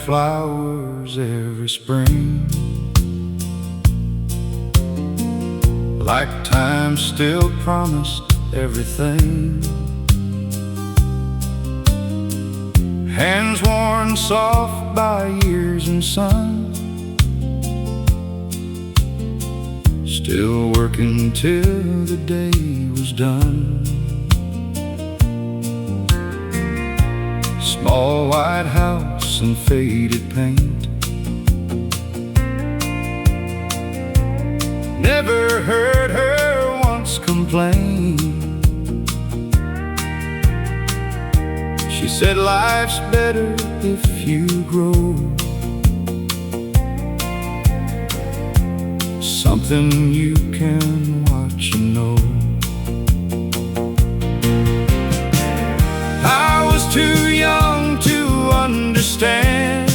flowers every spring, like time still promised everything. Hands worn soft by years and sun, still working till the day was done. Small white house and faded paint, never heard her once complain. She said life's better if you grow, something you can watch and know. I was too young to understand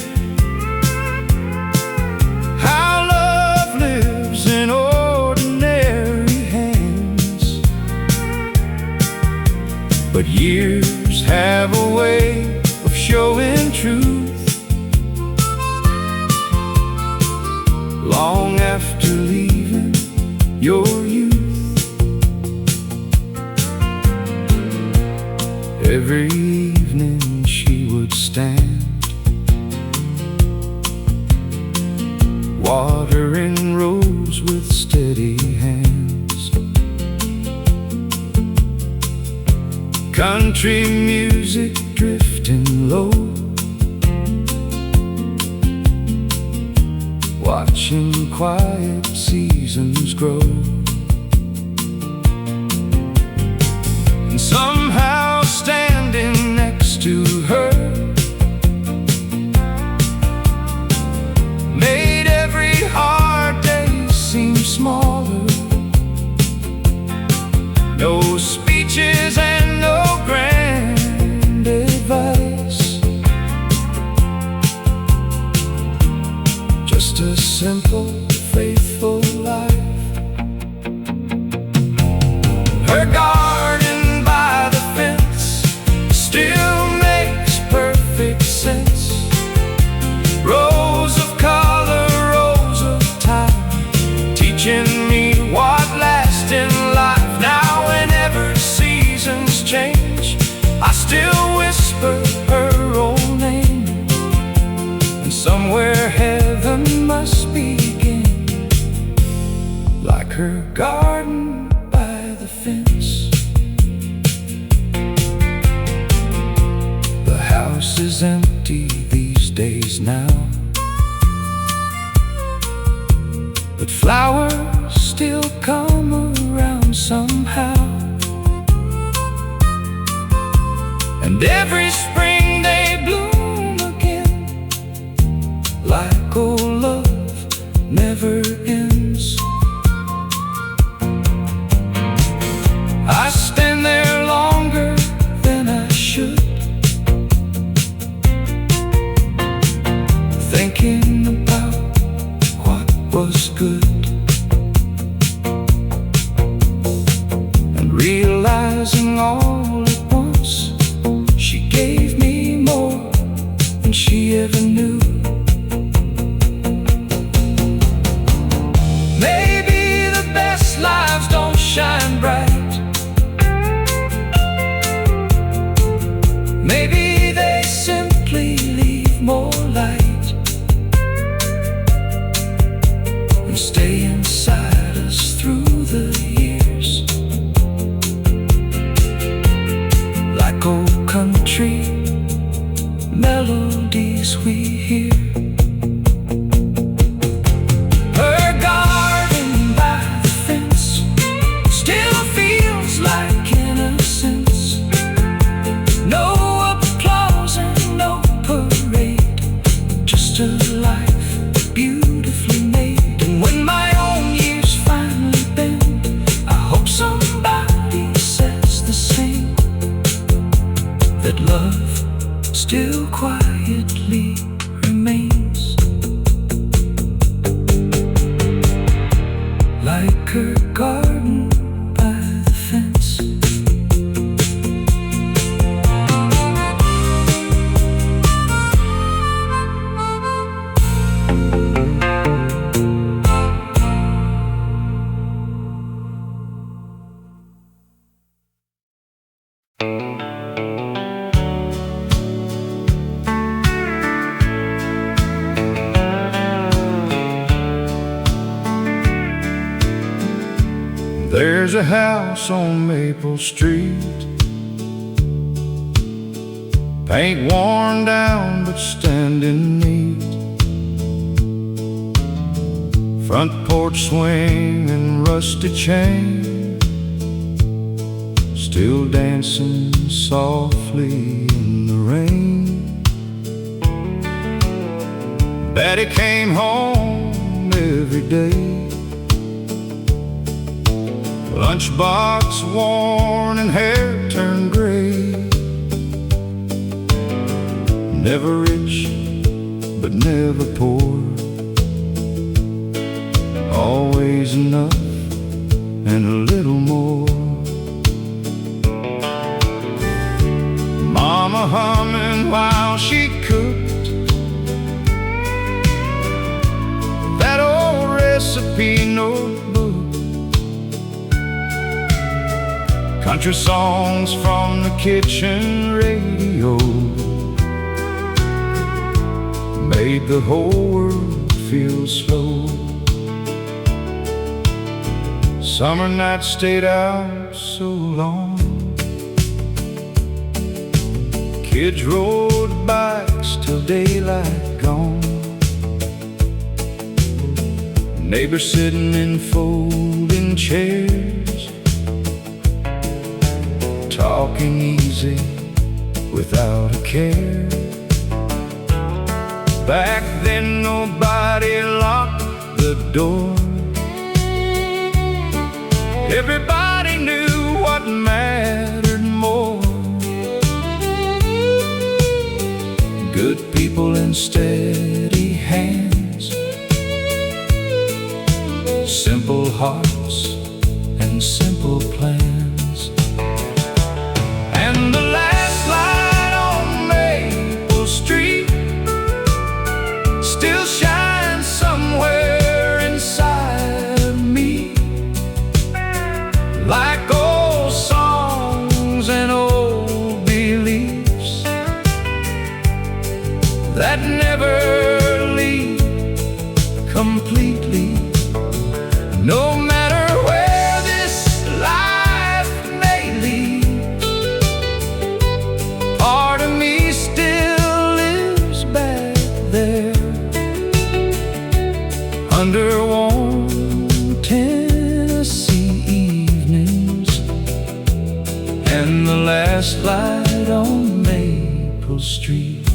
how love lives in ordinary hands, but years have a way of showing truth long after leaving your youth. Every evening she would stand, watering rows with steady hands. Country music drifting low, watching quiet seasons grow. And somehow standing next to her made every hard day seem smaller. No speeches and no grand advice, just a simple, faithful life. Her garden by the fence still makes perfect sense. Rows of color, rows of time, teaching me what lasts in life. Now whenever seasons change, I still whisper her old name, and somewhere heaven must begin, like her garden by the fence. The house is empty these days now, but flowers still come around somehow. And every spring they bloom again, like old love never ends. I stand there longer than I should, thinking about what was good, and realizing all at once she gave me more than she ever knew. Maybe the best lives don't shine bright, maybe they simply leave more light and stay inside us through the years, like old country melodies we hear. Her garden by the fence still feels like innocence. No applause and no parade, just a life beautifully made. And when my own years finally bend, I hope somebody says the same, that love still quietly remains, like her garden by the fence. There's a house on Maple Street, paint worn down but standing neat, front porch swing and rusty chain, still dancing softly in the rain. Daddy came home every day, lunchbox worn and hair turned gray. Never rich, but never poor, always enough and a little more. Mama humming while she cooked that old recipe notebook, country songs from the kitchen radio made the whole world feel slow. Summer nights stayed out so long, kids rode bikes till daylight gone, neighbors sitting in folding chairs, talking easy without a care. Back then nobody locked the door, everybody knew what mattered more. Good people and steady hands, simple hearts and simple plans. And the last light on Maple Street still shines somewhere inside of me, like old songs and old beliefs that never leave completely. No matter where this life may lead, part of me still lives back there, under warm Tennessee evenings and the last light on Maple Street.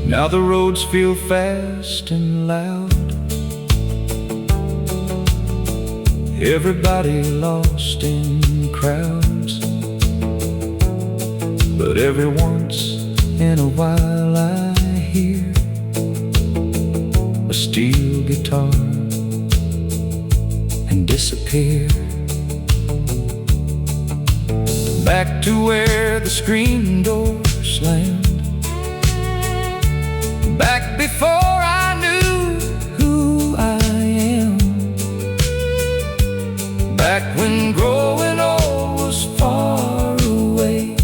Now the roads feel fast and loud, everybody lost in crowds, but every once in a while I hear a steel guitar and disappear back to where the screen door slammed, back before I knew who I am, back when growing old was far away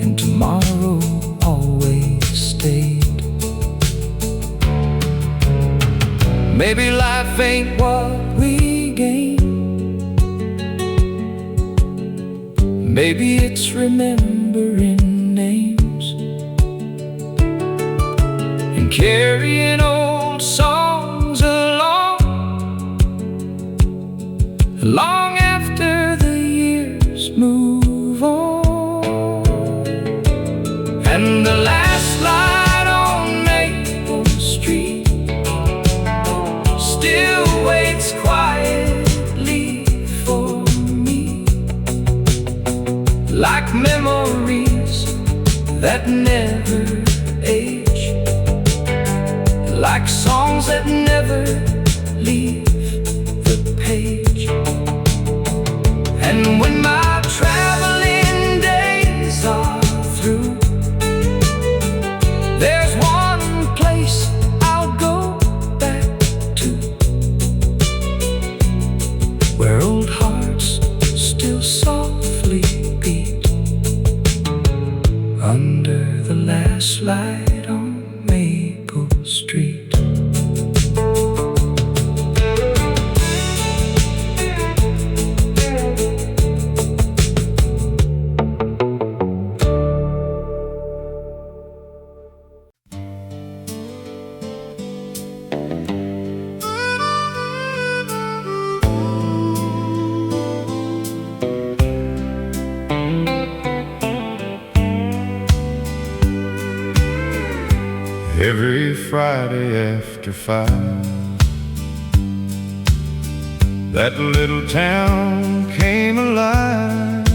and tomorrow always stayed. Maybe life ain't what we gain, maybe it's remembering names and carrying old songs along, long after the years move on. And the last light on Maple Street still waits quietly for me, like memories that never age, like songs that never leave the page. And when my traveling days are through, there's one place I'll go back to, where old hearts still softly beat, under the last light on Maple Street. Every Friday after 5, that little town came alive.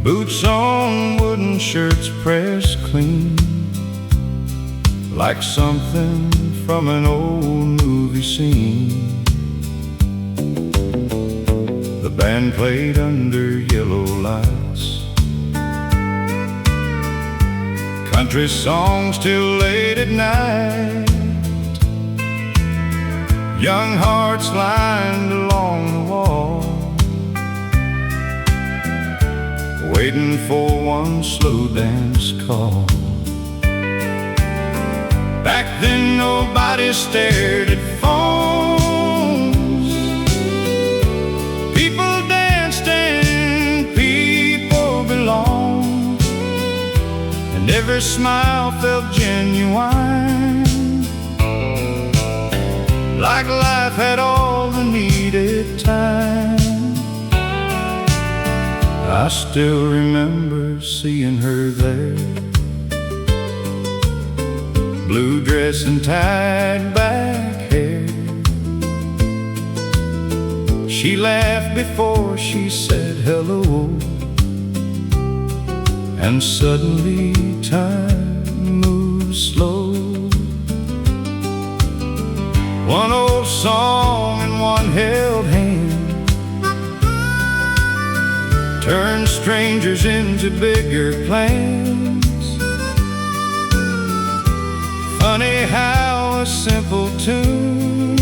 Boots on, wooden shirts pressed clean, like something from an old movie scene. The band played under yellow lights, country songs till late at night. Young hearts lined along the wall, waiting for one slow dance call. Back then nobody stared at phones. People danced and people belonged, and every smile felt genuine, like life had all the needed time. I still remember seeing her there, blue dress and tied back hair. She laughed before she said hello, and suddenly time moved slow. One old song and one held hand turned strangers into bigger plans. Funny how a simple tune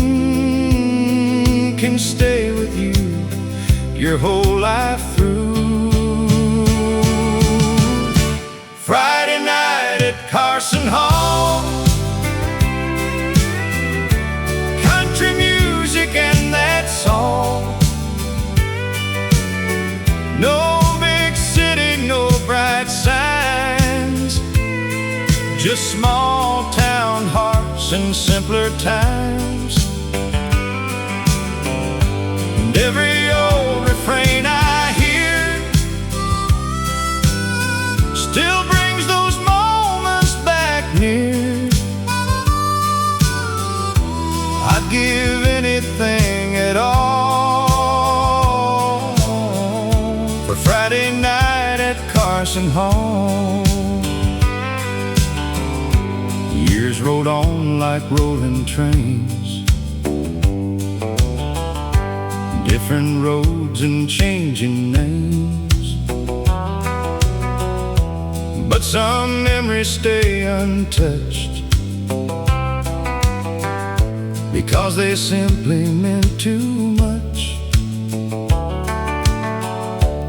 can stay with you your whole life through. Friday night at Carson Hall, country music and that's all. No big city, no bright signs, just small town hearts and simpler times. And every old refrain I hear still brings those moments back near. I'd give anything at all for Friday night at Carson Hall. Years rolled on like rolling trains, different roads and changing names, but some memories stay untouched because they simply meant too much.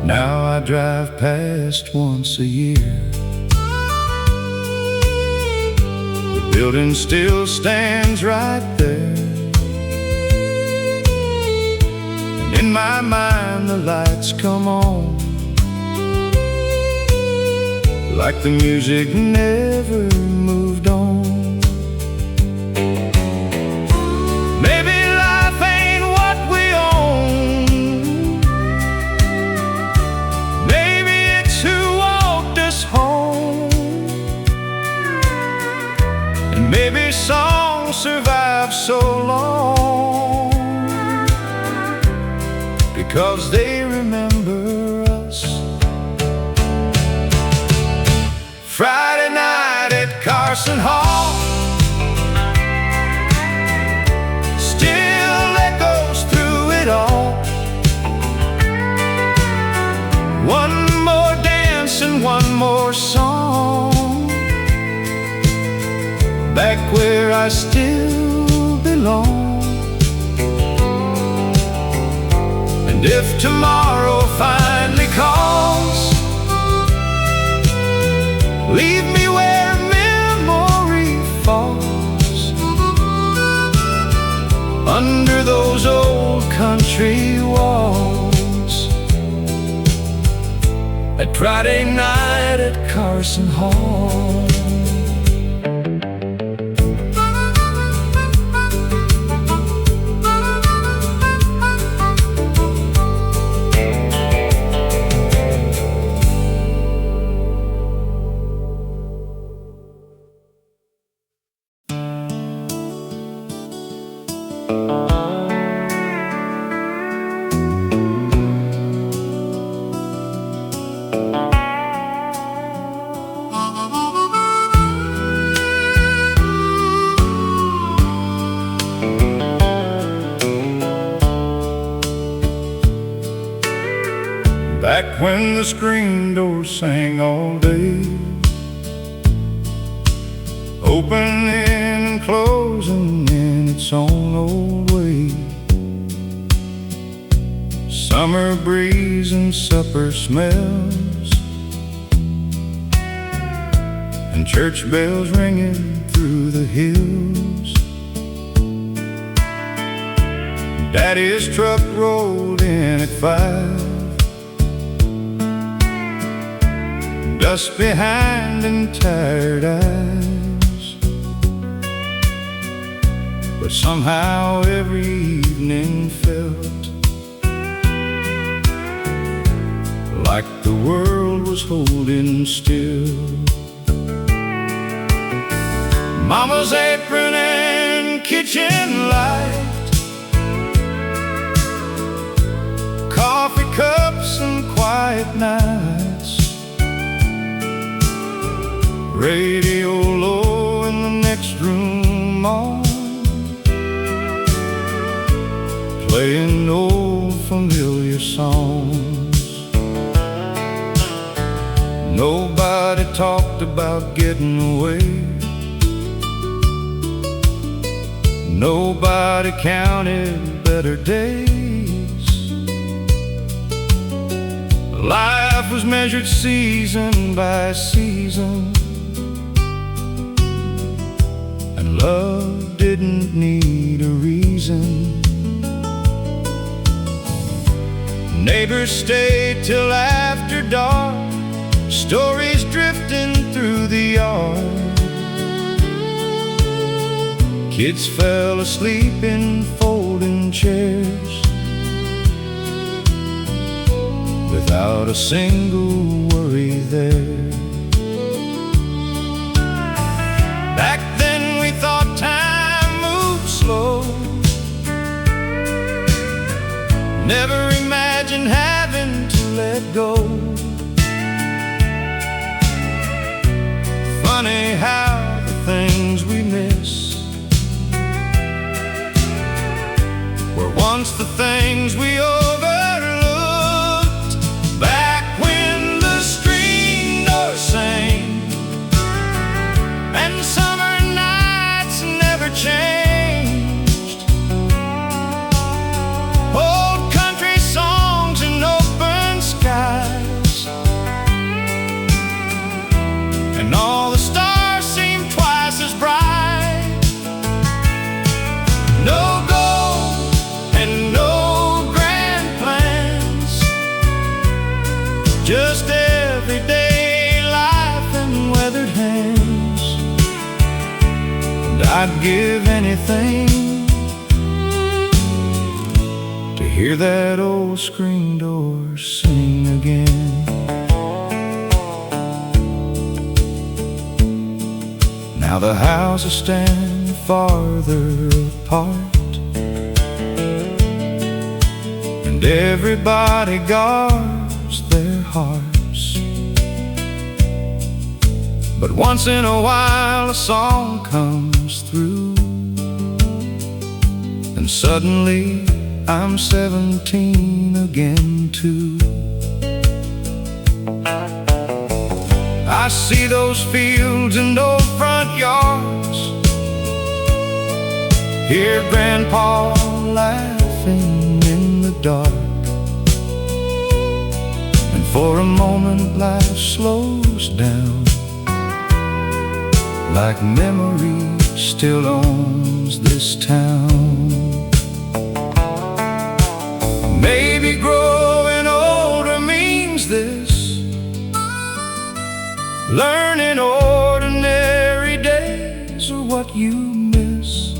Now I drive past once a year, the building still stands right there, and in my mind the lights come on, like the music never moved on. Maybe life ain't what we own, maybe it's who walked us home, and maybe songs survive so long because they remember us. Friday night at Carson Hall still echoes through it all. One more dance and one more song, back where I still belong. And if tomorrow finally calls, leave me where memory falls, under those old country walls, at Friday night at Carson Hall. when the screen door sang all day, opening and closing in its own old way. Summer breeze and supper smells, and church bells ringing through the hills. Daddy's truck rolled in at 5, dust behind and tired eyes. But somehow every evening felt like the world was holding still. Mama's apron and kitchen light, coffee cups and quiet nights, radio low in the next room on, playing old familiar songs. Nobody talked about getting away, nobody counted better days. Life was measured season by season, and love didn't need a reason. Neighbors stayed till after dark, stories drifting through the yard. Kids fell asleep in folding chairs without a single worry there. Back then we thought time moved slow, never imagined having to let go. Funny how the things we miss were once the things we overlooked. Back when the screen door sang and summer nights never changed, old country songs and open skies, and all the stars seemed twice as bright. No gold and no grand plans, just everyday life and weathered hands. And I'd give anything to hear that old screen door sing again. Now the houses stand farther apart, and everybody guards their hearts. But once in a while a song comes through, and suddenly I'm 17 again too. I see those fields and old front yards, hear Grandpa laughing in the dark, and for a moment life slows down, like memory still owns this town. Maybe growing older means this, learning ordinary days are what you miss,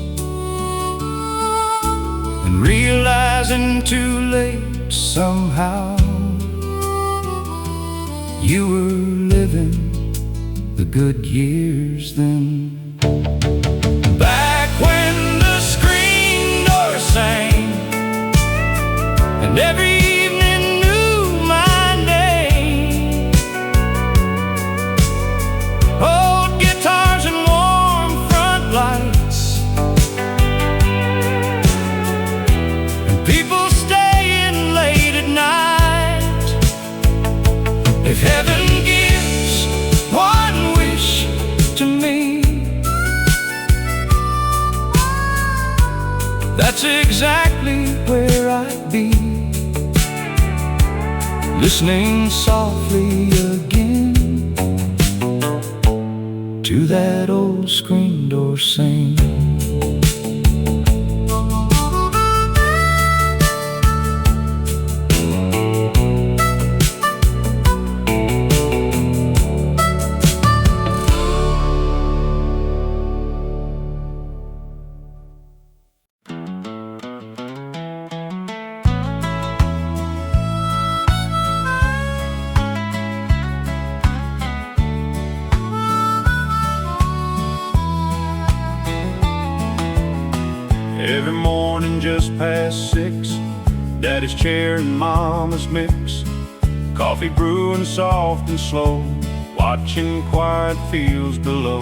and realizing too late somehow you were living the good years then. Back when the screen door sang and every evening knew my name, old guitars and warm front lights, and people staying late at night, that's exactly where I'd be, listening softly again to that old screen door sing. Every morning just past 6, Daddy's chair and Mama's mix, coffee brewing soft and slow, watching quiet fields below.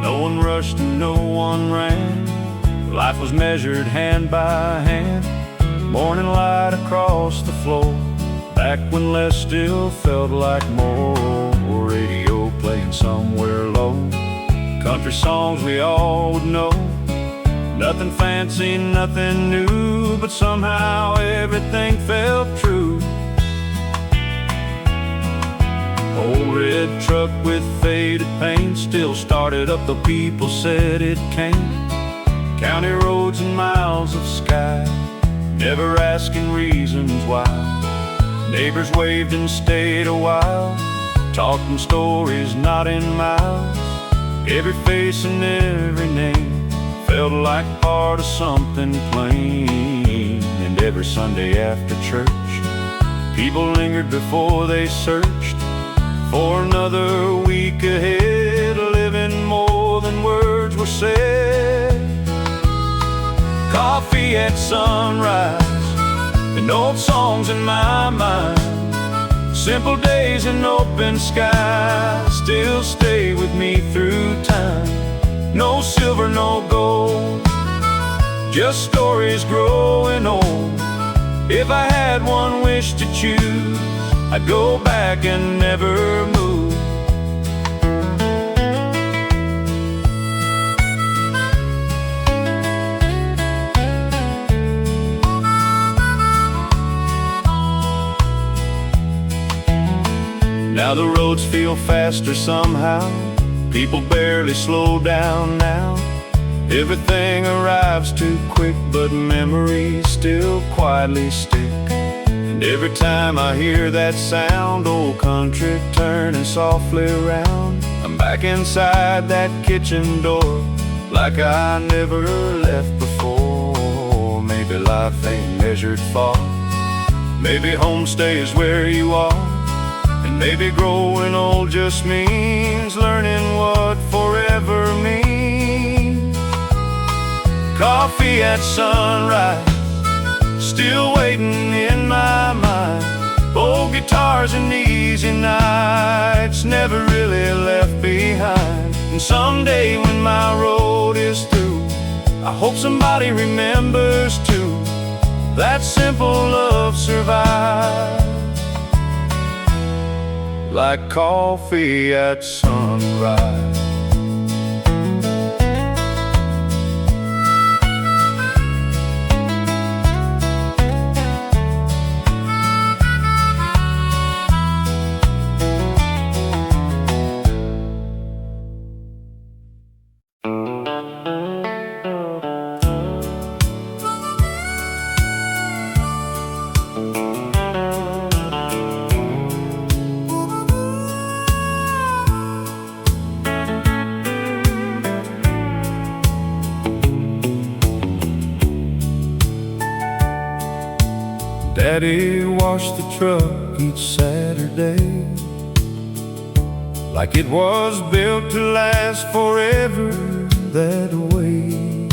No one rushed and no one ran, life was measured hand by hand. Morning light across the floor, back when less still felt like more. Radio playing somewhere low, country songs we all would know. Nothing fancy, nothing new, but somehow everything felt true. Old red truck with faded paint still started up, though people said it can't. County roads and miles of sky, never asking reasons why. Neighbors waved and stayed a while, talking stories not in miles. Every face and every name felt like part of something plain. And every Sunday after church, people lingered before they searched for another week ahead, living more than words were said. Coffee at sunrise and old songs in my mind, simple days and open skies still stay with me through time. No silver, no gold, just stories growing old. If I had one wish to choose, I'd go back and never move. Now the roads feel faster somehow, people barely slow down now. Everything arrives too quick, but memories still quietly stick. And every time I hear that sound, old country turning softly around, I'm back inside that kitchen door, like I never left before. Maybe life ain't measured far, maybe home stays where you are. And maybe growing old just means learning what forever means. Coffee at sunrise, still waiting in my mind. Old guitars and easy nights, never really left behind. And someday when my road is through, I hope somebody remembers too, that simple love survives, like coffee at sunrise. Daddy washed the truck each Saturday, like it was built to last forever that way.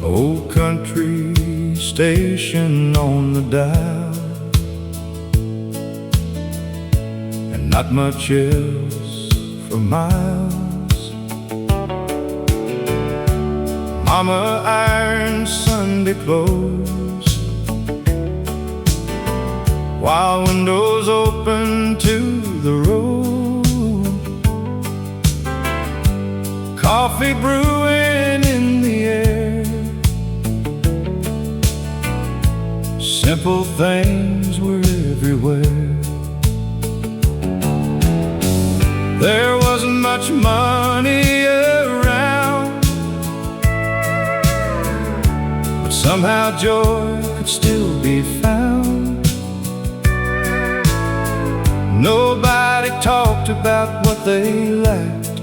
Old country station on the dial, and not much else for miles. Mama ironed Sunday clothes, while windows open to the road. Coffee brewing in the air, things were everywhere. There wasn't much money around, but somehow joy could still be found. Nobody talked about what they lacked,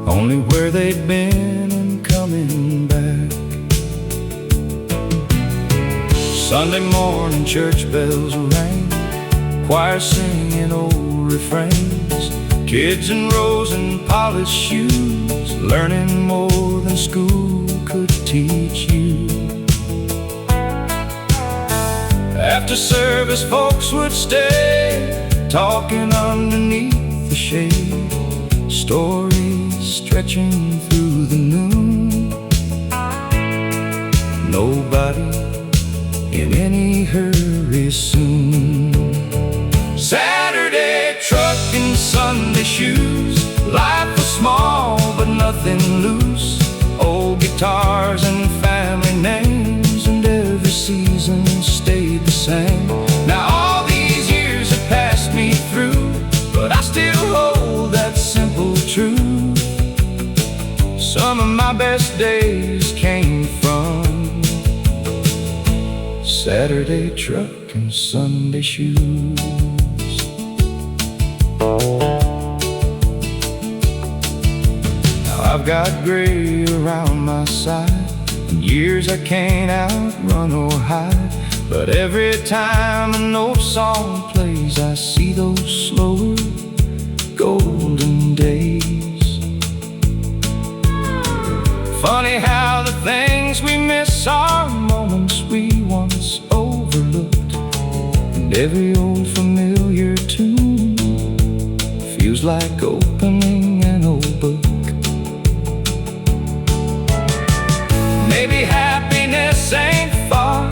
only where they'd been and coming back. Sunday morning church bells rang, choir singing old refrains, kids in rows and polished shoes, learning more than school could teach you. After service folks would stay, talking underneath the shade, stories stretching through the noon. Nobody in any hurry soon. Saturday truck and Sunday shoes, life was small but nothing loose. Old guitars and family names, and every season stayed the same. Now all these years have passed me through, but I still hold that simple truth. Some of my best days came from Saturday truck and Sunday shoes. Now I've got gray around my side, and years I can't outrun or hide, but every time an old song plays, I see those slower golden days. Funny how the things we miss are moments we once overlooked, and every old familiar tune feels like opening an old book. Maybe happiness ain't far,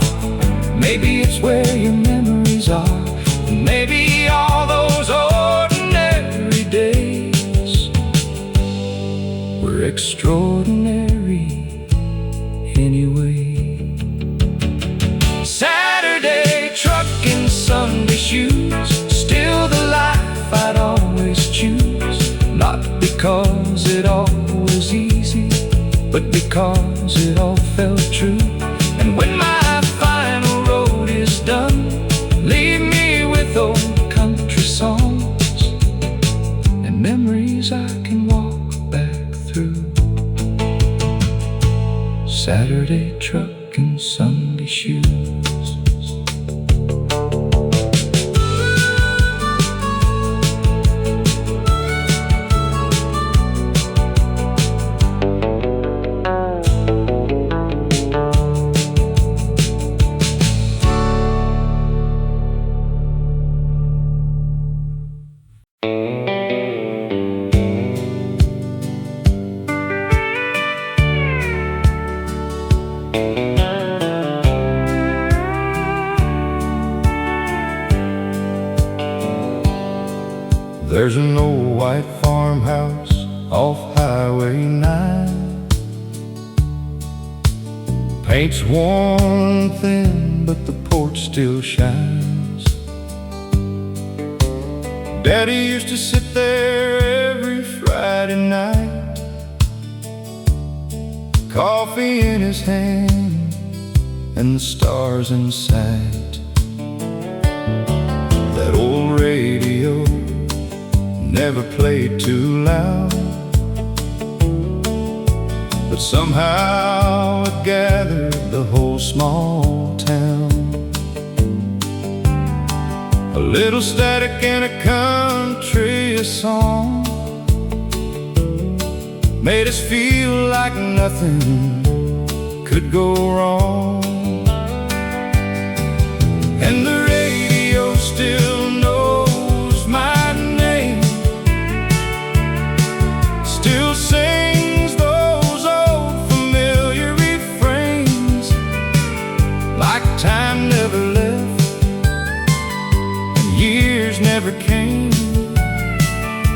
maybe it's where your memories are, and maybe all those ordinary days were extraordinary anyway. Saturday truck and Sunday shoes, still the life I'd always choose. Not because it all was easy, but because it all felt true. And when my final road is done, leave me with old country songs and memories I can walk back through. Saturday truck and Sunday shoes. There's an old white farmhouse off Highway 9. Paint's worn thin, but the porch still shines. Daddy used to sit there every Friday night, coffee in his hand and the stars in sight. That old radio never played too loud, but somehow it gathered the whole small town. A little static and a country song made us feel like nothing could go wrong. And the radio still knows my name, still sings those old familiar refrains, like time never left and years never came,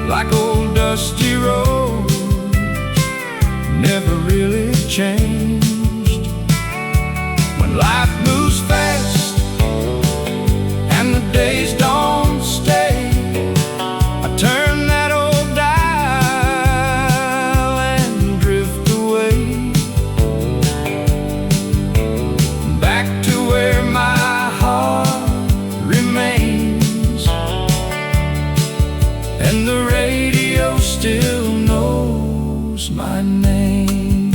like old dusty roads never really changed. When Life moves fast and the days don't stay. I turn that old dial and drift away, back to where my heart remains, and the radio still knows my name.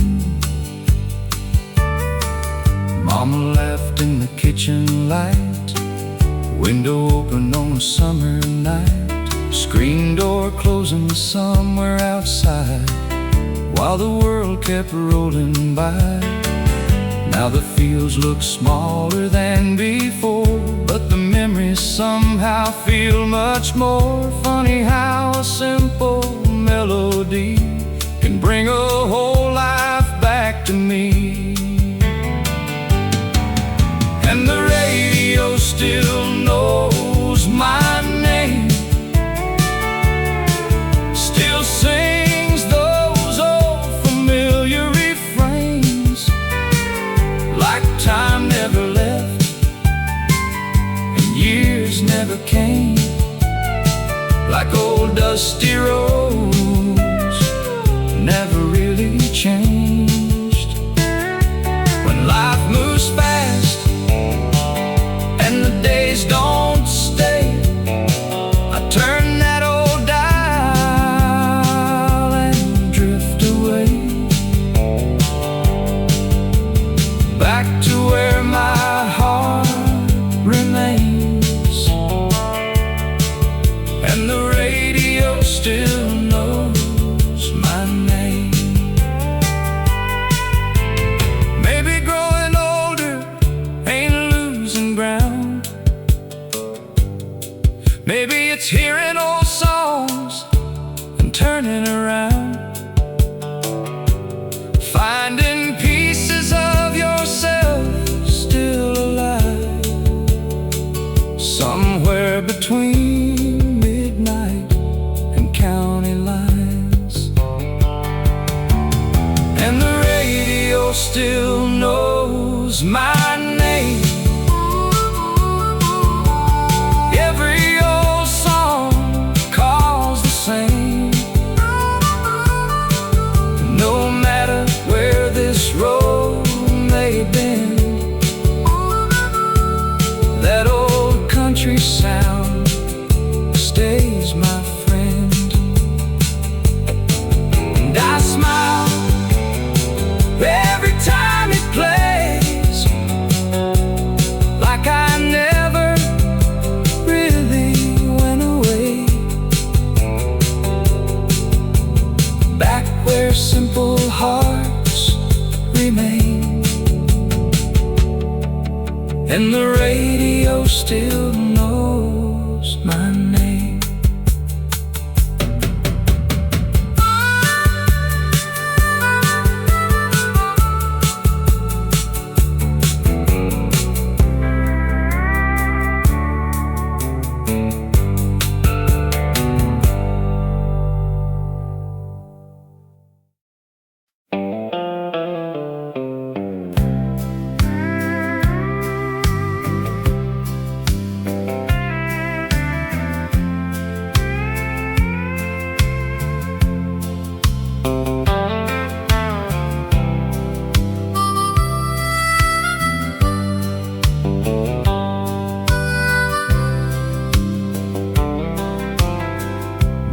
Mama laughed in the kitchen light, window open on a summer night, screen door closing somewhere outside, while the world kept rolling by. Now the fields look smaller than before, but the memories somehow feel much more. Funny how a simple melody can bring a whole life back to me. And the radio still knows my name, still sings those old familiar refrains, like time never left and years never came, like old dusty roads never really changed. When life moves fast and the days don't stay, I turn that old dial and drift away, back to where my heart remains, and the radio still knows my name. Maybe growing older ain't losing ground. Maybe it's hearing old songs and turning around, finding pieces of yourself still alive, somewhere between midnight and county lines. And the radio still knows my name. Every old song calls the same. No matter where this road may bend, that old country sound stays my friend. And I smile every time it plays, like I never really went away, back where simple hearts remain, and the radio still knows my name.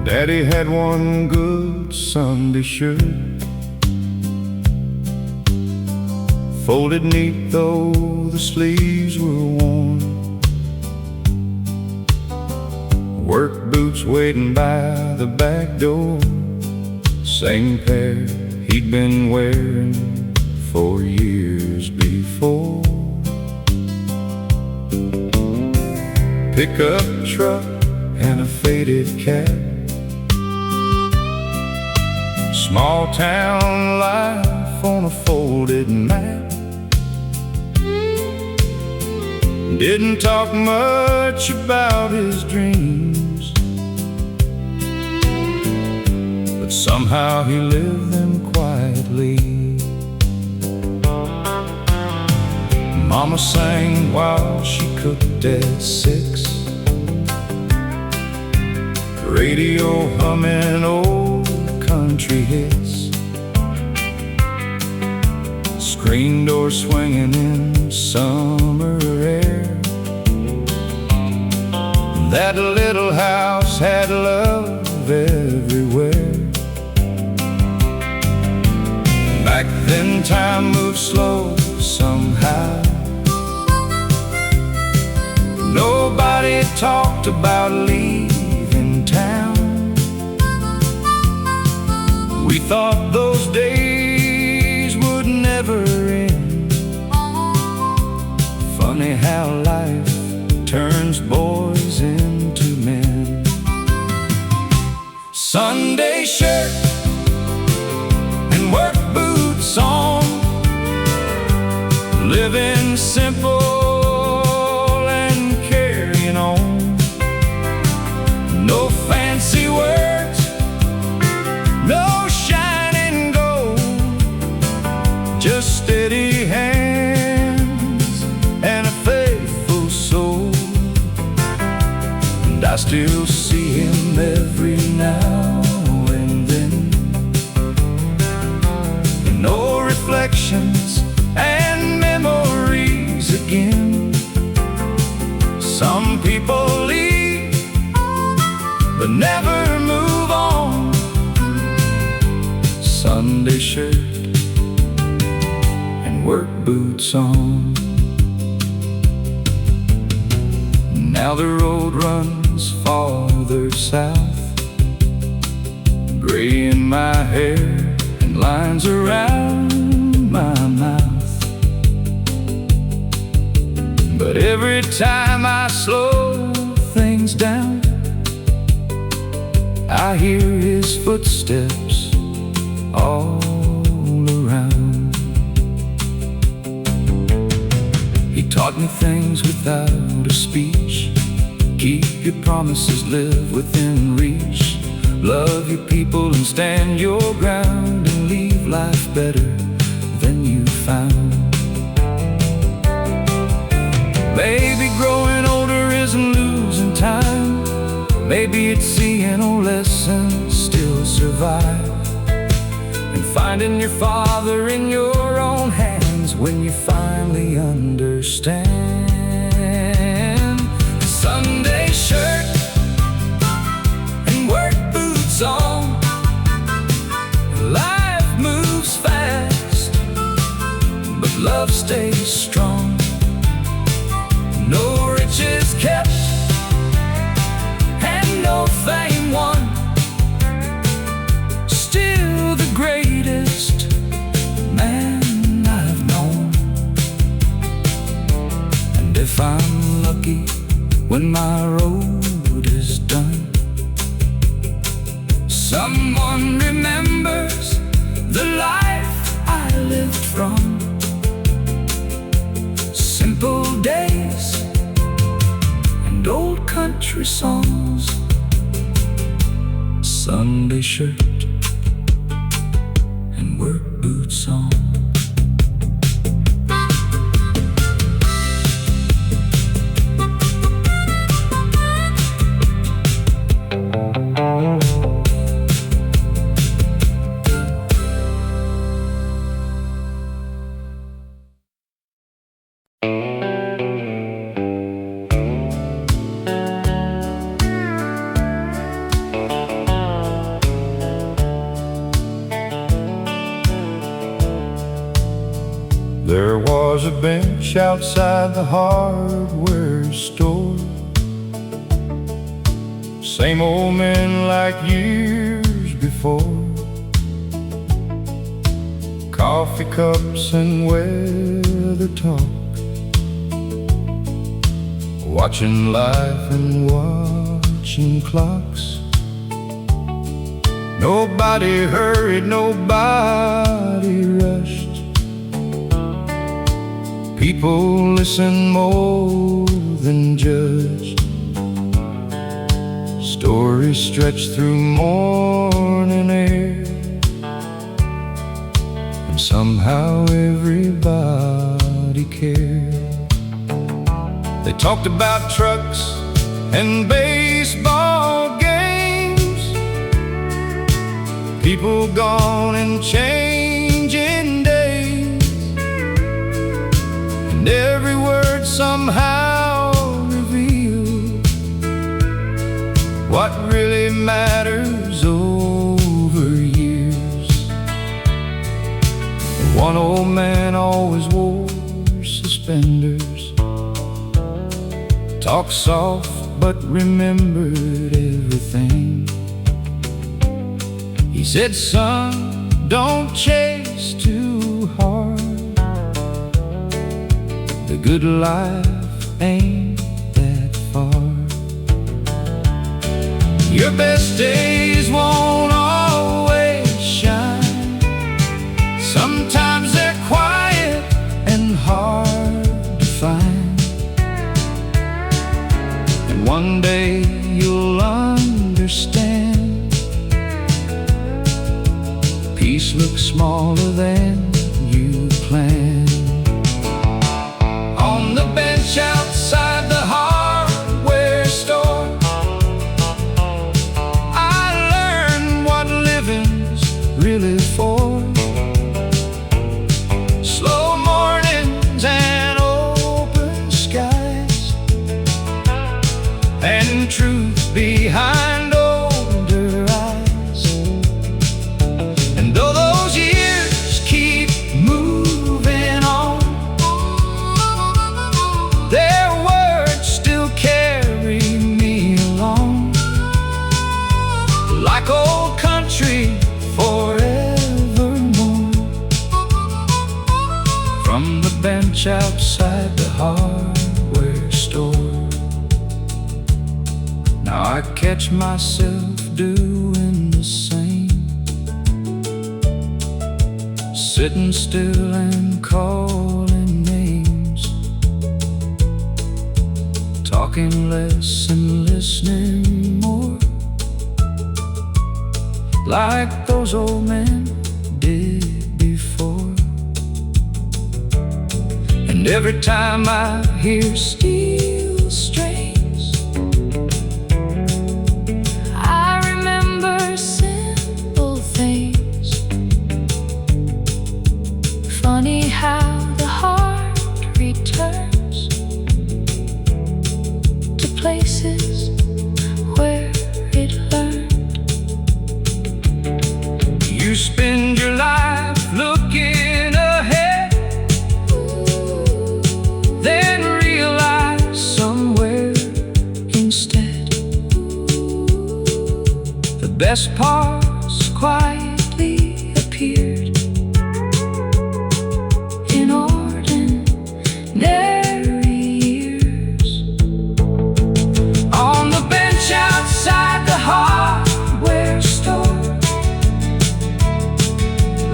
Daddy had one good Sunday shirt, folded neat though the sleeves were worn, work boots waiting by the back door, same pair he'd been wearing for years before. Pickup truck and a faded cap, small town life on a folded map. Didn't talk much about his dreams, but somehow he lived them quietly. Mama sang while she cooked at 6. Radio humming old country hits. Screen door swinging in summer air. That little house had love everywhere. Back then time moved slow somehow. Nobody talked about leaving town. We thought those days would never end. Funny how life turns boys into men. Sunday shirt and work boots on, living simple and carrying on. No fancy words, no shining gold, just steady hands and a faithful soul. And I still see him every now and then. No reflections and memories again. Some people leave but never move on. Sunday shirt and work boots on. Now the road runs farther south. Gray in my hair and lines around my mouth. But every time I slow things down, I hear his footsteps all around. He taught me things without a speech. Keep your promises, live within reach. Love your people and stand your ground, and leave life better than you found. Maybe growing older isn't losing time. Maybe it's seeing old lessons still survive, and finding your father in your own hands when you finally understand. Sunday shirt and work boots on. Life moves fast, but love stays strong. No riches kept and no fame won, still the greatest man I've known. And if I'm lucky when my road is done, someone remembers the life I lived from. Simple days and old country songs. Sunday shirt and work boots on. There was a bench outside the hardware store. Same old men like years before. Coffee cups and weather talk, watching life and watching clocks. Nobody hurried, nobody rushed. People listened more than judged. Stories stretched through morning air, and somehow everybody cared. They talked about trucks and baseball games, people gone and changing days, and every word somehow revealed what really matters over years. One old man always wore suspenders, talked soft but remembered everything. He said, son, don't chase too hard, the good life ain't that far. Your best days won't always shine, sometimes they're quiet and hard to find. And one day you'll understand, peace looks smaller than you planned. On the bench outside the hardware store, I learned what living's really for. Slow mornings and open skies, and truth behind older eyes. And though those years keep moving on, their words still carry me along, like old country forevermore. From the bench outside the hardware store, now I catch myself doing the same, sitting still and calling names, talking less and listening more, like those old men did before. And every time I hear steel strings, I remember simple things. Funny how the heart returns to places where it learned. You spend your life looking ahead, then realize somewhere instead the best parts quietly appeared in ordinary years. On the bench outside the hardware store,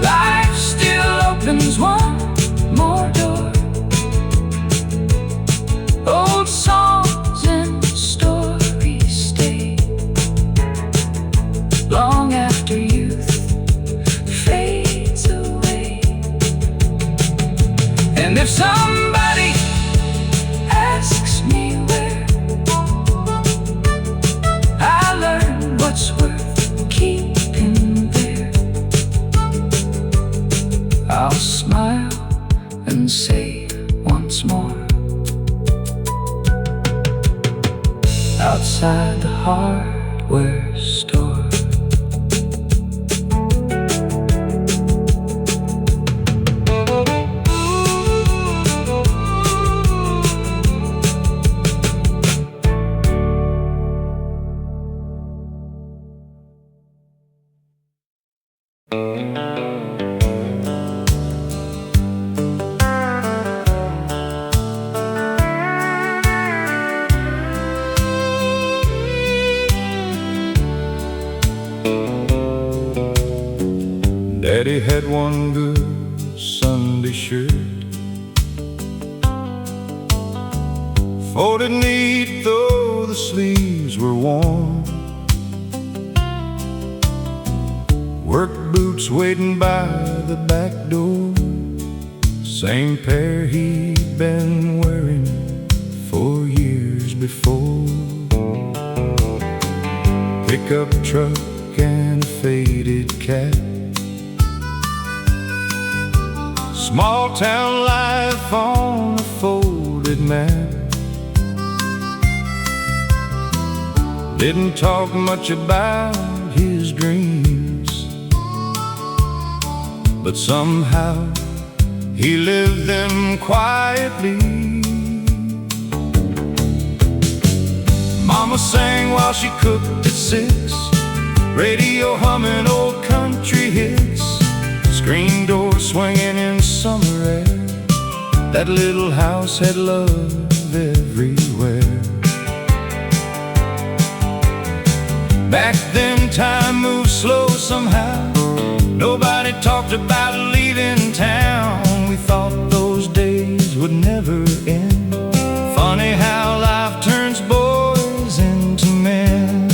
life still opens one more door. Old songs and stories stay long after youth fades away. And if somebody asks me where, I learned what's worth keeping there. I'll smile and say once more, outside the hardware store. Daddy had one good Sunday shirt, folded neat though the sleeves were worn, work boots waiting by the back door, same pair he'd been wearing for years. before. Pickup truck and a faded cat. Small town life on a folded map. Didn't talk much about his dreams, but somehow he lived them quietly. Mama sang while she cooked at 6, radio humming old country hits, screen door swinging in summer air. That little house had love everywhere. Back then time moved slow somehow. Nobody talked about leaving town. We thought those days would never end. Funny how life turns boys into men.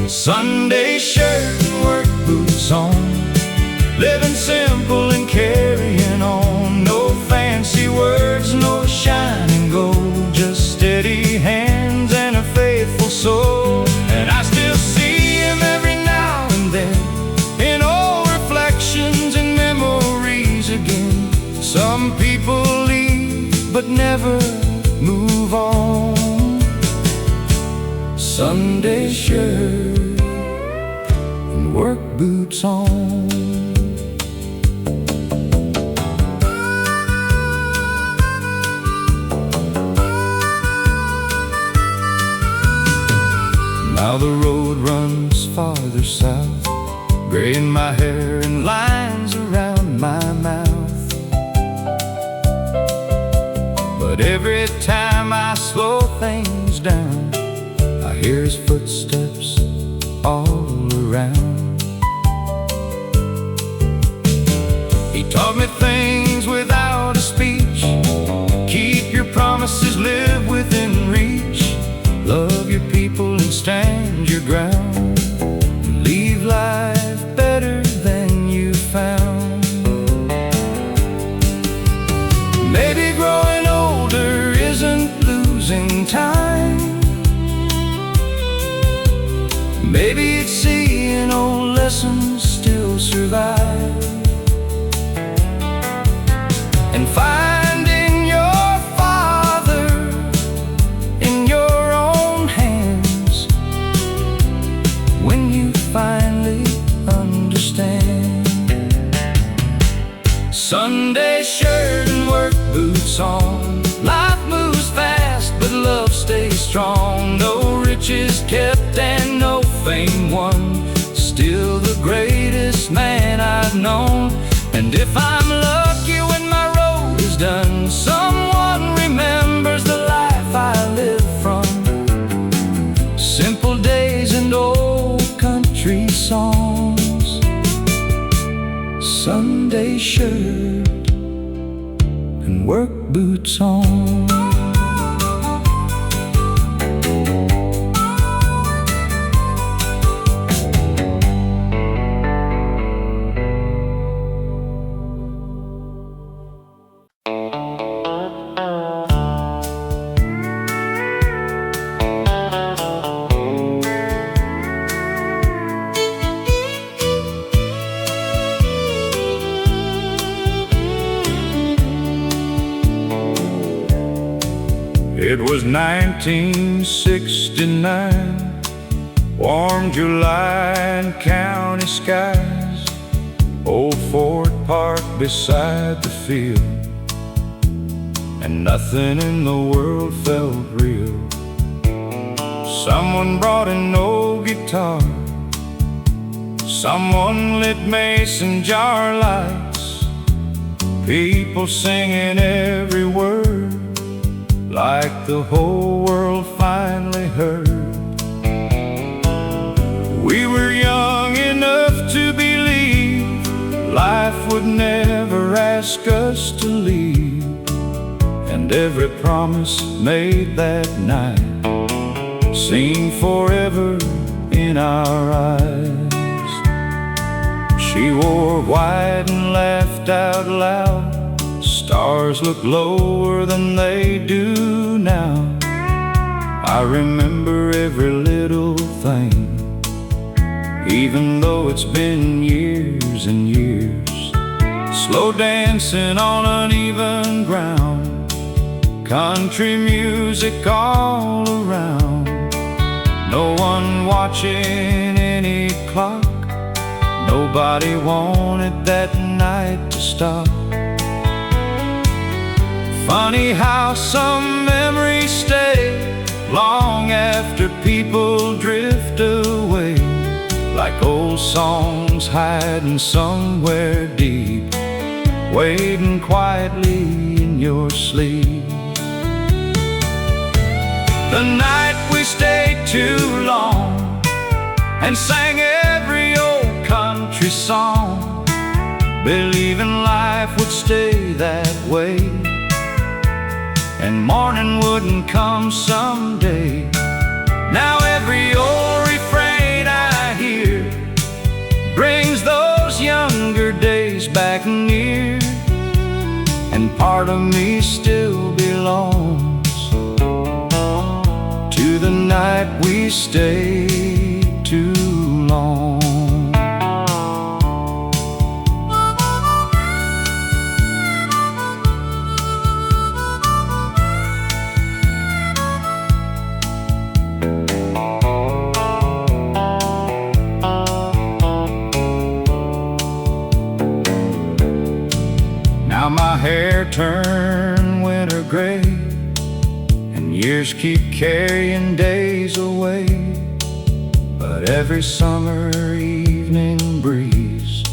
Sunday shirt and work boots on, living simple and carrying on. No fancy words, no shining gold, just steady hands and a faithful soul. And I still see him every now and then, in old reflections and memories again. Some people leave but never move on. Sunday shirt and work boots on. Now the road runs farther south, gray in my hair and lines around my mouth. But every time I slow things down, I hear his footsteps all around. He taught me things without a speech. Keep your promises, live within reach. Love your people and stand your ground. Leave life better than you found. Maybe growing older isn't losing time. Maybe it's seeing old lessons still survive, and finding your father in your own hands when you finally understand. Sunday shirt and work boots on. Life moves fast, but love stays strong. No riches kept and no fame won, still the greatest man I've known. And if I'm lucky when my road is done, someone remembers the life I lived from. Simple days and old country songs. Sunday shirt and work boots on. It was 1969, warm July and county skies. Old Ford parked beside the field, and nothing in the world felt real. Someone brought an old guitar, someone lit mason jar lights, people singing every word, like the whole world finally heard. We were young enough to believe life would never ask us to leave, and every promise made that night seemed forever in our eyes. She wore white and laughed out loud. Stars look lower than they do now. I remember every little thing, even though it's been years and years. Slow dancing on uneven ground, country music all around. No one watching any clock, nobody wanted that night to stop. Funny how some memories stay long after people drift away, like old songs hiding somewhere deep, waiting quietly in your sleep. The night we stayed too long and sang every old country song, believing life would stay that way and morning wouldn't come someday. Now every old refrain I hear brings those younger days back near, and part of me still belongs to the night we stayed too long. Now my hair turned winter gray, and years keep carrying days away. But every summer evening breeze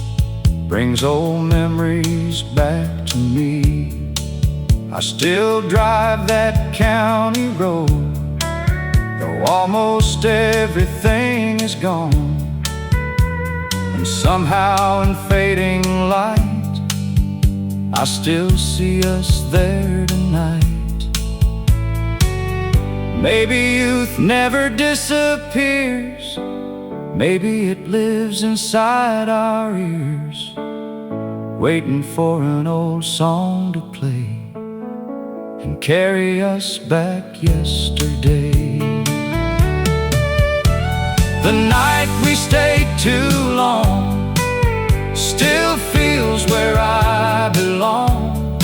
brings old memories back to me. I still drive that county road, though almost everything is gone. And somehow in fading light, I still see us there tonight. Maybe youth never disappears, maybe it lives inside our ears, waiting for an old song to play and carry us back yesterday. The night we stayed too long still feels where I belong.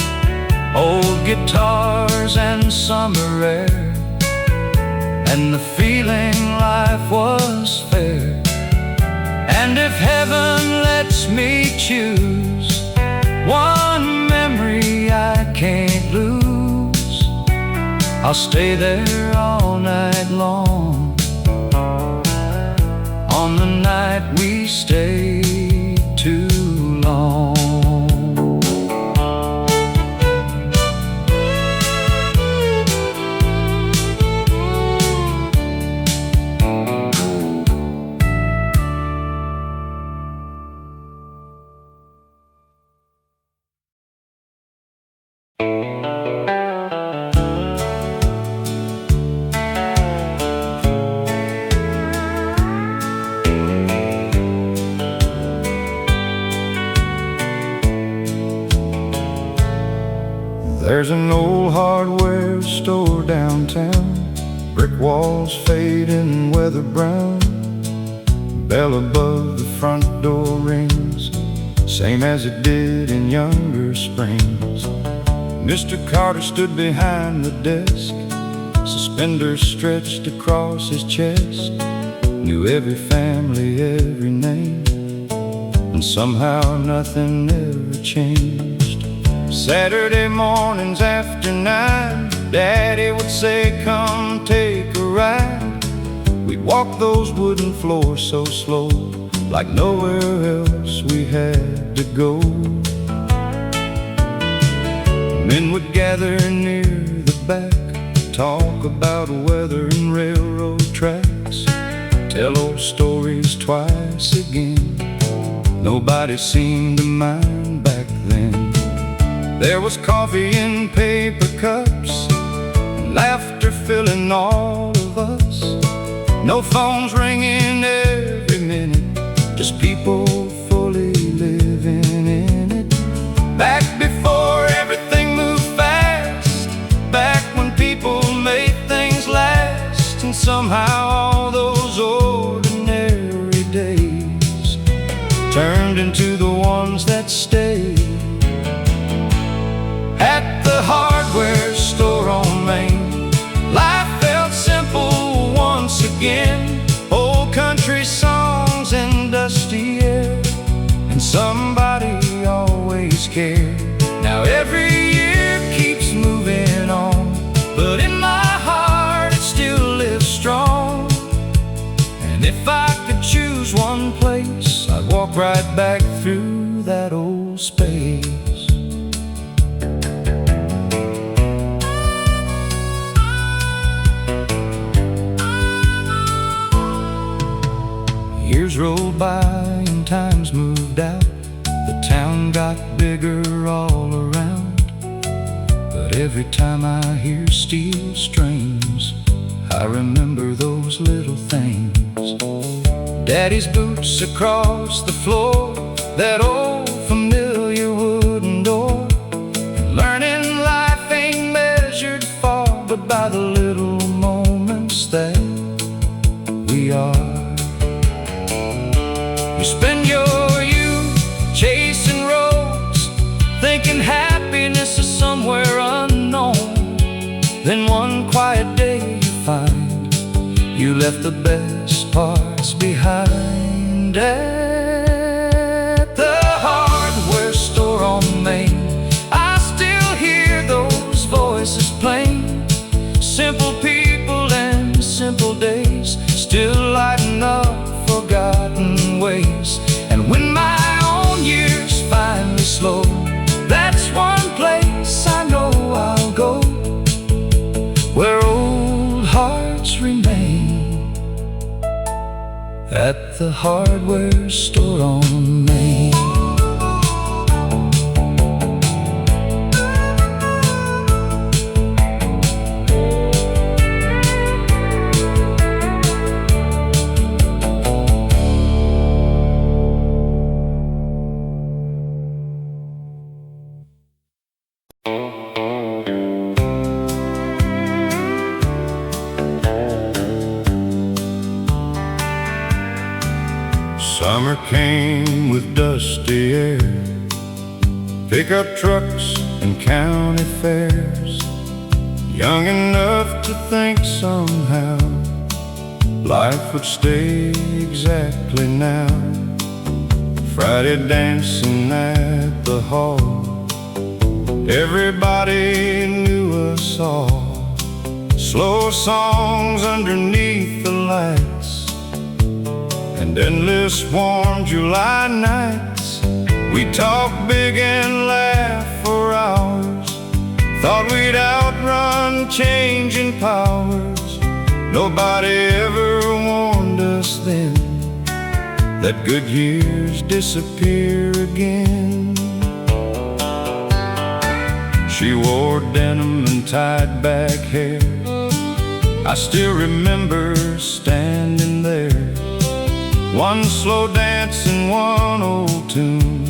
Old guitars and summer air, and the feeling life was fair. And if heaven lets me choose one memory I can't lose, I'll stay there all night long, on the night we stayed too long. There's an old hardware store downtown, brick walls fading weather brown. Bell above the front door rings, same as it did in younger springs. Mr. Carter stood behind the desk, suspenders stretched across his chest. Knew every family, every name, and somehow nothing ever changed. Saturday mornings after 9, Daddy would say, "Come take a ride." We'd walk those wooden floors so slow, like nowhere else we had to go. Men would gather near the back, talk about weather and railroad tracks, tell old stories twice again. Nobody seemed to mind back then. There was coffee in paper cups, and laughter filling all of us. No phones ringing every minute, just people fully living in it. Back before everything moved fast, back when people made things last. turned into the ones that stay. At the hardware store on Main, life felt simple once again. Old country songs and dusty air, and somebody always cared. Now every year keeps moving on, but in my heart it still lives strong. And if I could choose one place, I'd walk right back through that old space. Years rolled by and times moved out. The town got bigger all around. But every time I hear steel strings, I remember those little things. Daddy's boots across the floor, that old familiar wooden door. And learning life ain't measured far, but by the little moments that we are. You spend your youth chasing roads, thinking happiness is somewhere unknown. Then one quiet day you find you left the best parts behind. At the hardware store on Main, I still hear those voices plain. Simple people and simple days, still lighting up forgotten ways. And when my own years finally slow, that's one place I know I'll go, where old hearts remain. At the hardware store on Main. Summer came with dusty air, pickup trucks and county fairs. Young enough to think somehow life would stay exactly now. Friday dancing at the hall, everybody knew us all. Slow songs underneath the lights, and endless warm July nights. We talked big and laughed for hours, thought we'd outrun changing powers. Nobody ever warned us then that good years disappear again. She wore denim and tied back hair. I still remember standing there, one slow dance and one old tune,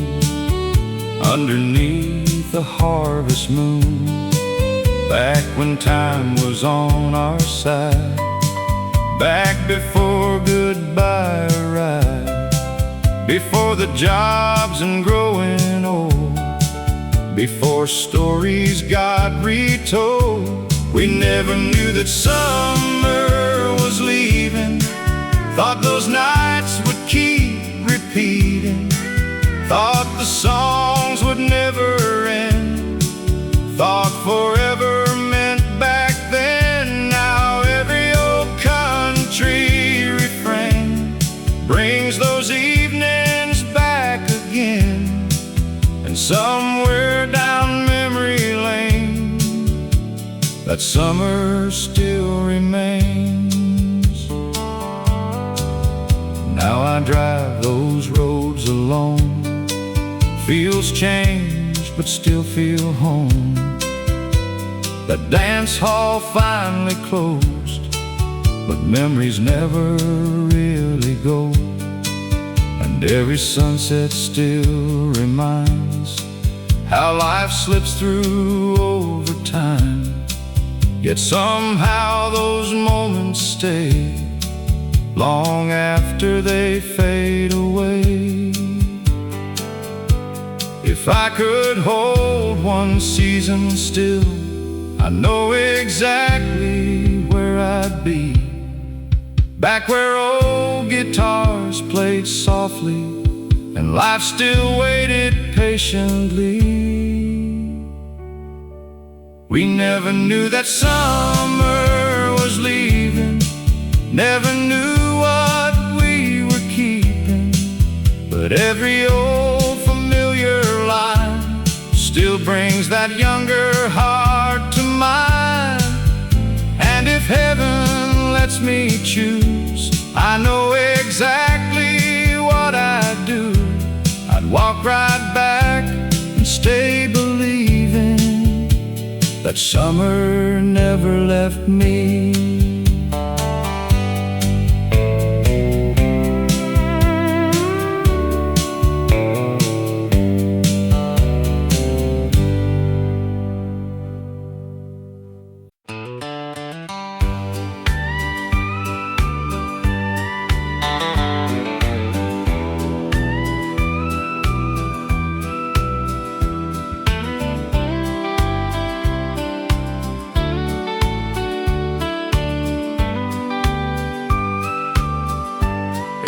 underneath the harvest moon. Back when time was on our side, back before goodbye arrived, before the jobs and growing old, before stories got retold. We never knew that summer was leaving, thought those nights would keep repeating, thought the songs would never end, thought forever meant back then. Now every old country refrain brings those evenings back again. And somewhere down memory lane, that summer still remains. Now I drive those roads alone, feels changed but still feel home. The dance hall finally closed, but memories never really go. And every sunset still reminds how life slips through over time. Yet somehow those moments stay long after they fade away. If I could hold one season still, I know exactly where I'd be. Back where old guitars played softly and life still waited patiently. We never knew that summer was leaving, never knew what we were keeping, but every old familiar line still brings that younger heart to mind. And if heaven lets me choose, I know exactly what I'd do. I'd walk right back and stay believing that summer never left me.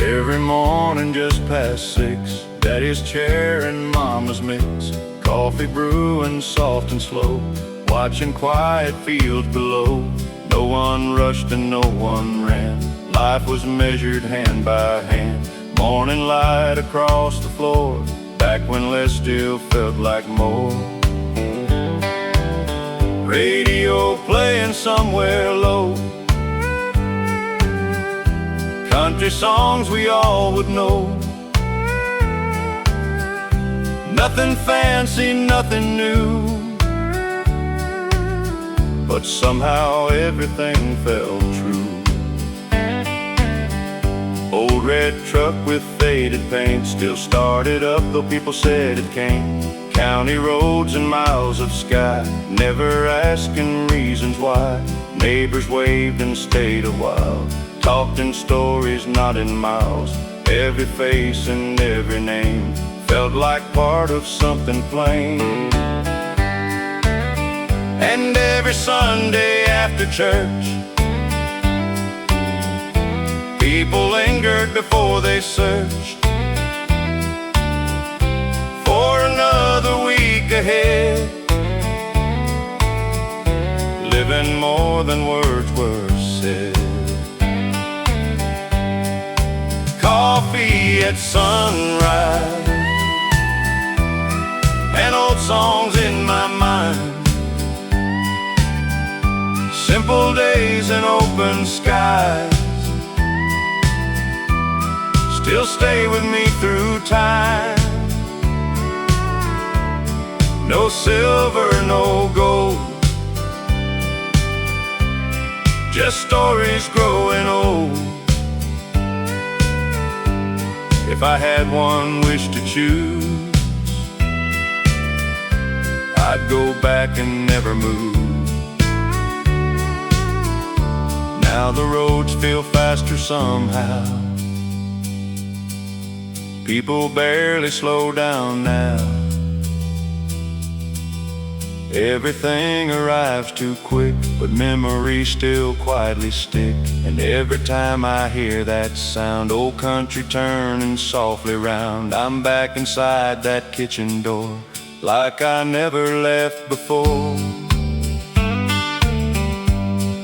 Every morning just past 6, Daddy's chair and Mama's mix, coffee brewing soft and slow, watching quiet fields below. No one rushed and no one ran, life was measured hand by hand. Morning light across the floor, back when less still felt like more. Radio playing somewhere low, country songs we all would know. Nothing fancy, nothing new, but somehow everything felt true. Old red truck with faded paint still started up, though people said it can't. County roads and miles of sky, never asking reasons why. Neighbors waved and stayed a while, talked in stories, not in miles. Every face and every name felt like part of something plain. And every Sunday after church, people lingered before they searched for another week ahead, living more than words were said. Coffee at sunrise, and old songs in my mind. Simple days and open skies still stay with me through time. No silver, no gold, just stories growing old. If I had one wish to choose, I'd go back and never move. Now the roads feel faster somehow, people barely slow down now. Everything arrives too quick, but memories still quietly stick. And every time I hear that sound, old country turning softly round, I'm back inside that kitchen door, like I never left before.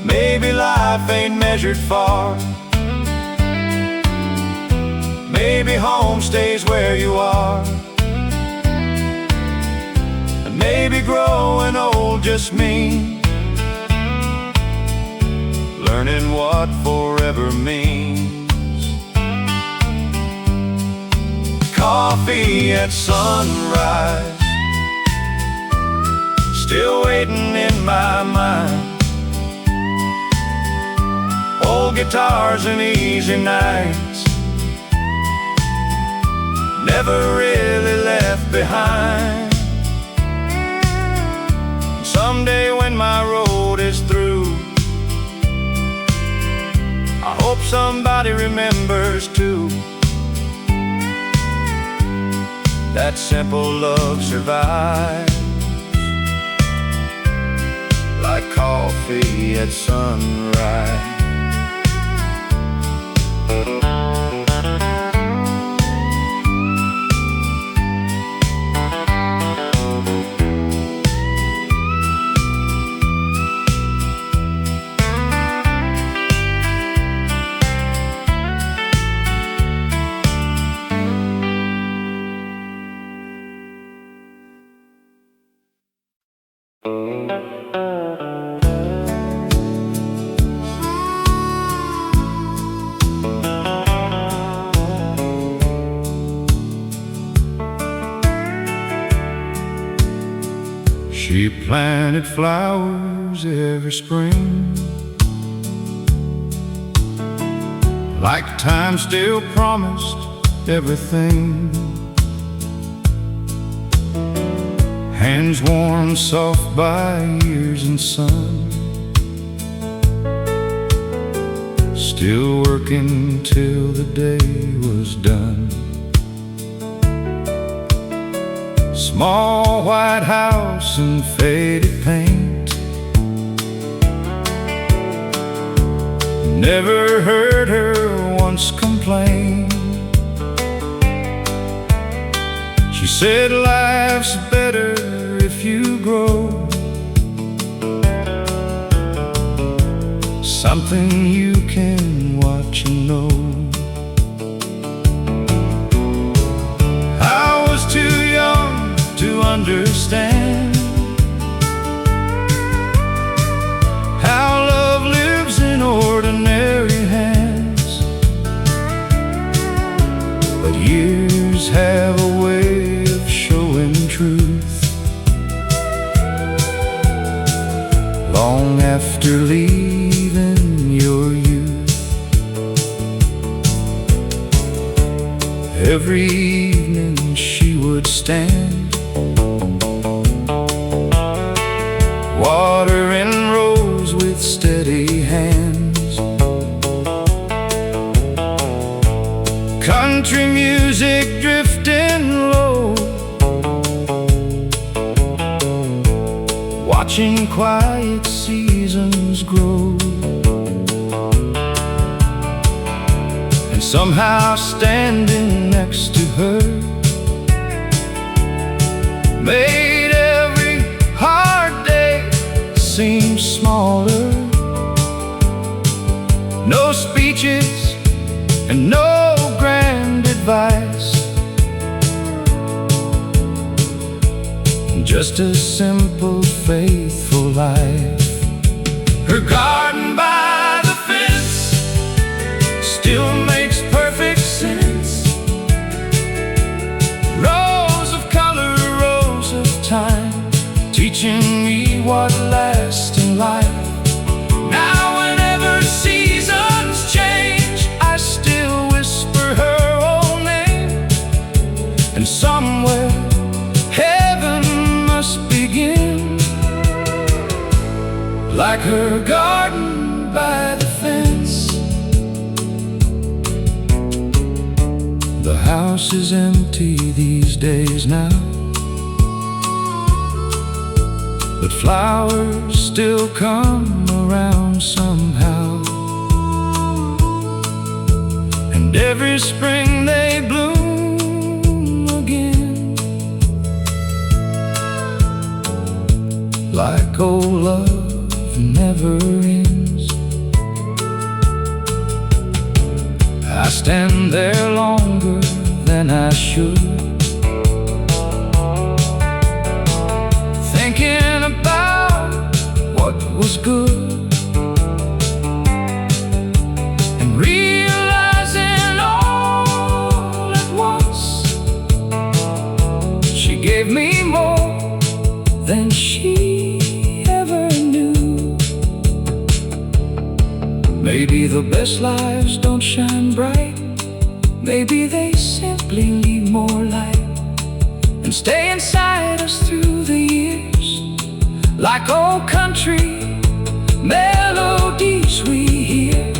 Maybe life ain't measured far, maybe home stays where you are, and maybe growing old just means learning what forever means. Coffee at sunrise, still waiting in my mind. Old guitars and easy nights, never really left behind. Someday when my road is through, I hope somebody remembers too. that simple love survives, like coffee at sunrise. She planted flowers every spring, like time still promised everything. Hands worn soft by years and sun, still working till the day was done. Small white house and faded paint, never heard her once complain. She said life's better if you grow, something you can watch and know. I was too young to understand how love lives in ordinary hands, but years have a way of showing truth long after leaving your youth. Every evening she would stand, watering rows with steady hands. Country music drifting low, watching quiet seasons grow. And somehow standing next to her made every hard day seem smaller. No speeches and no grand advice, just a simple, faithful life. Her garden by the fence still makes perfect sense. Rows of color, rows of time, teaching me what lasts in life. Now whenever seasons change, I still whisper her old name. And somewhere heaven must begin, like her garden by the fence. The house is empty these days now, but flowers still come around somehow. And every spring they bloom again, like old love never ends. I stand there longer than I should, thinking about what was good, and realizing all at once she gave me more than she ever knew. Maybe the best lives don't shine bright, maybe they simply need more light and stay inside us through the years, like old country melodies we hear.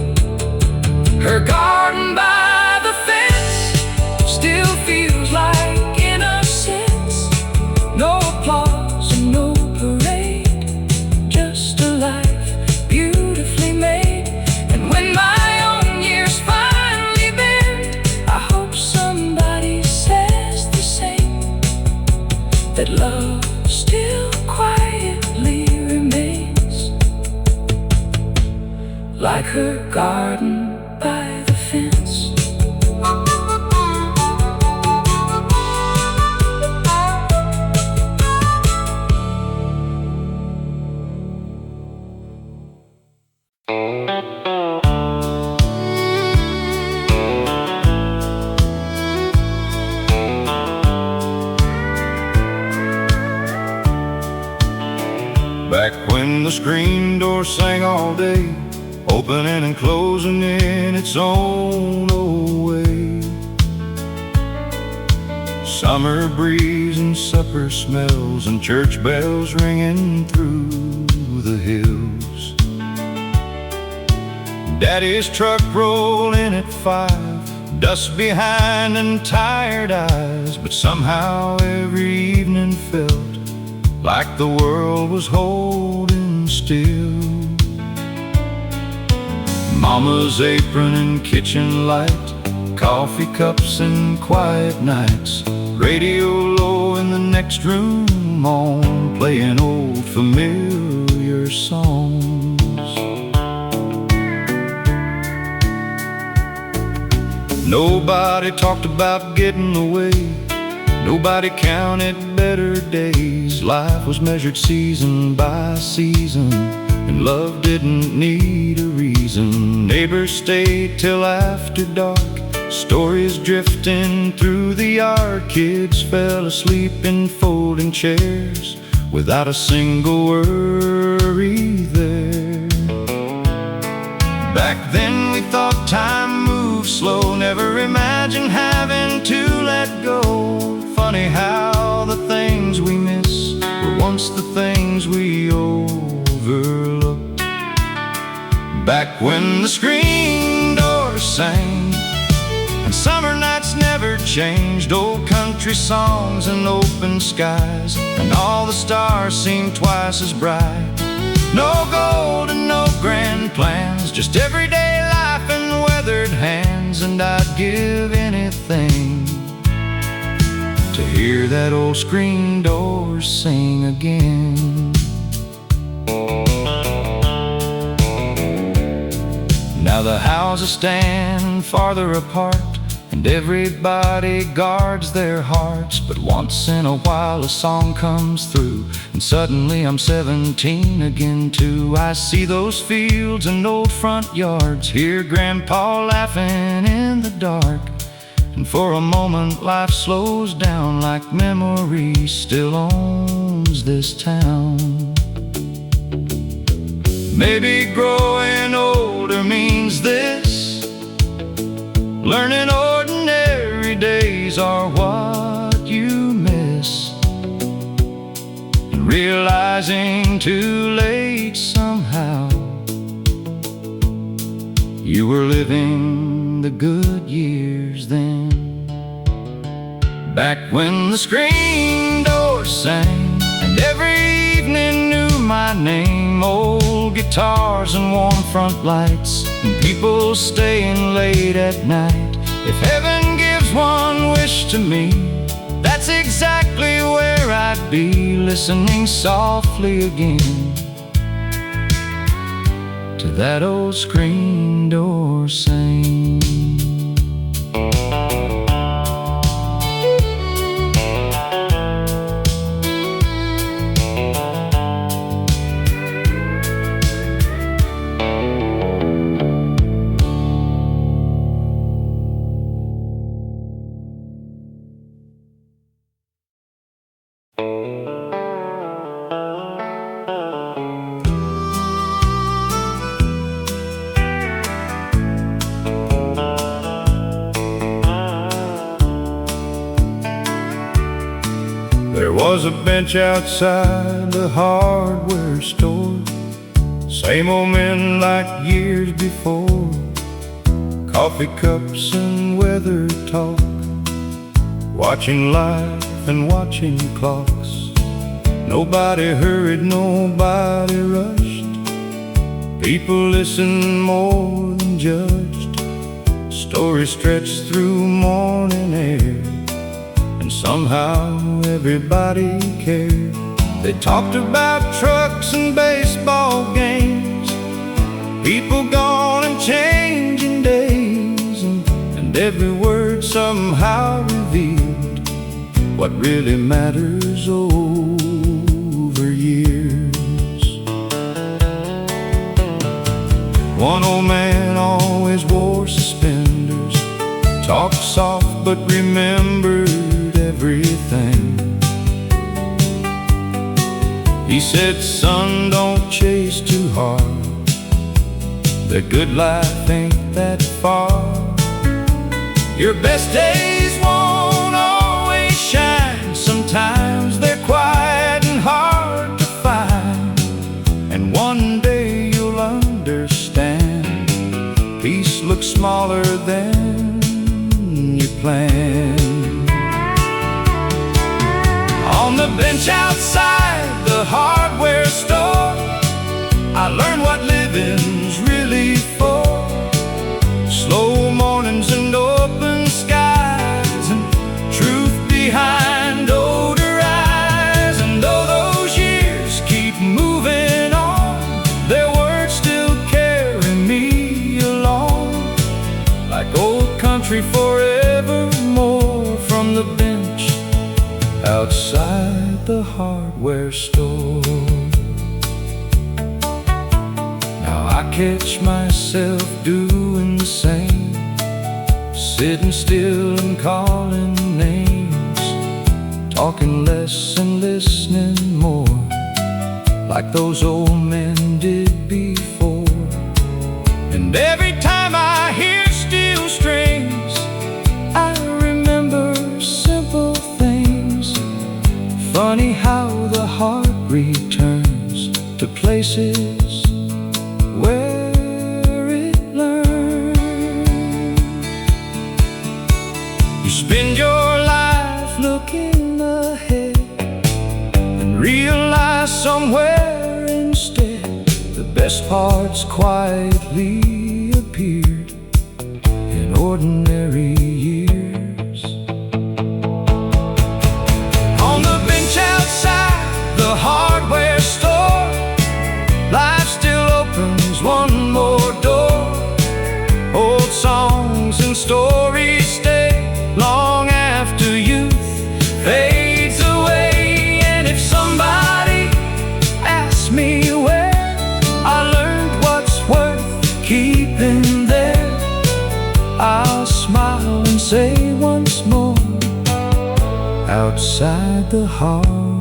Her garden by the fence still feels like innocence. that love still quietly remains, like her garden by the fence. Back when the screen door sang all day, opening and closing in its own old way. Summer breeze and supper smells and church bells ringing through the hills. Daddy's truck rolling at 5, dust behind and tired eyes, but somehow every evening felt like the world was holding still. Mama's apron and kitchen light, coffee cups and quiet nights, radio low in the next room on, playing old familiar songs. Nobody talked about getting away, nobody counted better days. Life was measured season by season, and love didn't need a reason. Neighbors stayed till after dark, stories drifting through the yard. Kids fell asleep in folding chairs without a single worry there. Back then we thought time moved slow, never imagined having to let go. Funny how the things we miss were once the things we overlooked. Back when the screen door sang and summer nights never changed, old country songs and open skies, and all the stars seemed twice as bright. No gold and no grand plans, just everyday life and weathered hands. And I'd give anything to hear that old screen door sing again. Now the houses stand farther apart, and everybody guards their hearts. But once in a while a song comes through, and suddenly I'm 17 again too. I see those fields and old front yards, hear Grandpa laughing in the dark, and for a moment life slows down, like memory still owns this town. Maybe growing older means this: learning ordinary days are what you miss, and realizing too late somehow you were living the good years then. Back when the screen door sang and every evening knew my name, old guitars and warm front lights, and people staying late at night. If heaven gives one wish to me, that's exactly where I'd be, listening softly again to that old screen door sing. There was a bench outside the hardware store, same old men like years before, coffee cups and weather talk, watching life and watching clocks. Nobody hurried, nobody rushed, people listened more than judged. Stories stretched through morning air, and somehow everybody cared. They talked about trucks and baseball games, people gone and changing days, and every word somehow revealed what really matters over years. One old man always wore suspenders, talked soft but remembered everything. He said, "Son, don't chase too hard, the good life ain't that far. Your best days won't always shine, sometimes they're quiet and hard to find. And one day you'll understand, peace looks smaller than you planned." On the bench outside the hardware store, I learned what living's really for. Slow mornings and open skies, and truth behind older eyes. And though those years keep moving on, their words still carry me along, like old country forevermore. From the bench outside the hardware store, now I catch myself doing the same, sitting still and calling names, talking less and listening more, like those old men did before. And every time I hear steel strings, I remember simple things. Funny how the heart returns to places where it learned. You spend your life looking ahead and realize somewhere instead the best parts quietly appeared in ordinary years. On the bench outside the hardware store, life still opens one more door. Old songs and stories stay long after youth fades away. And if somebody asks me where I learned what's worth keeping there, I'll smile and say once more, outside the heart